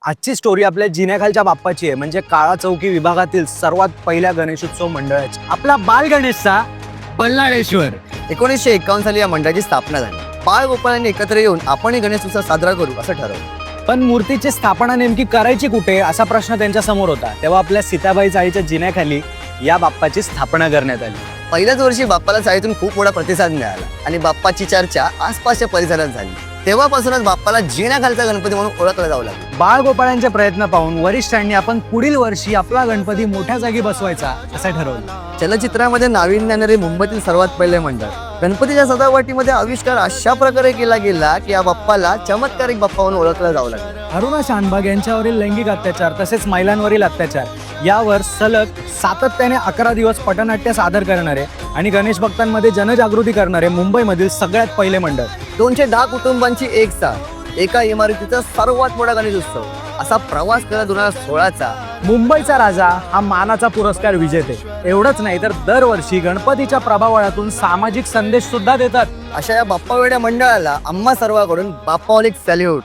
आजची स्टोरी आपल्या जिन्याखालच्या बाप्पाची आहे, म्हणजे काळा चौकी विभागातील सर्वात पहिल्या गणेशोत्सव मंडळाची. आपला बाल गणेशचा पल्लाळेश्वर. 1951 साली या मंडळाची स्थापना झाली. बाळगोपाळांनी एकत्र येऊन आपणही गणेश उत्सव साजरा करू असं ठरवलं. पण मूर्तीची स्थापना नेमकी करायची कुठे असा प्रश्न त्यांच्या समोर होता. तेव्हा आपल्या सीताबाई चाळीच्या जिन्याखाली या बाप्पाची स्थापना करण्यात आली. पहिल्याच वर्षी बाप्पाला चाळीतून खूप मोठा प्रतिसाद मिळाला आणि बाप्पाची चर्चा आसपासच्या परिसरात झाली. तेव्हापासूनच बाप्पाला जिन्याखालचा गणपती म्हणून ओळखला जाऊ लागला. बाळगोपाळांचे प्रयत्न पाहून वरिष्ठांनी आपण पुढील वर्षी आपला गणपती मोठ्या जागी बसवायचा असं ठरवलं. चलचित्रामध्ये नाविन्य आणणारे मुंबईतील सर्वात पहिले मंडळ. गणपतीच्या सजावटीमध्ये आविष्कार अशा प्रकारे केला गेला की या बाप्पाला चमत्कारिक बाप्पा म्हणून ओळखला जाऊ लागला. अरुणा शानबाग यांच्यावरील लैंगिक अत्याचार तसेच महिलांवरील अत्याचार यावर सलग सातत्याने 11 दिवस पटनाट्य सादर करणारे आणि गणेश भक्तांमध्ये जनजागृती करणारे मुंबईमधील सगळ्यात पहिले मंडळ. 210 कुटुंबांची एक साथ एका इमारतीचा सर्वात मोठा गणेश उत्सव असा प्रवास करत 2016चा मुंबईचा राजा हा मानाचा पुरस्कार विजेते. एवढंच नाही तर दरवर्षी गणपतीच्या प्रभावळातून सामाजिक संदेश सुद्धा देतात. अशा या बाप्पा वेड्या मंडळाला आम्हा सर्वांकडून बाप्पावालिक सॅल्यूट.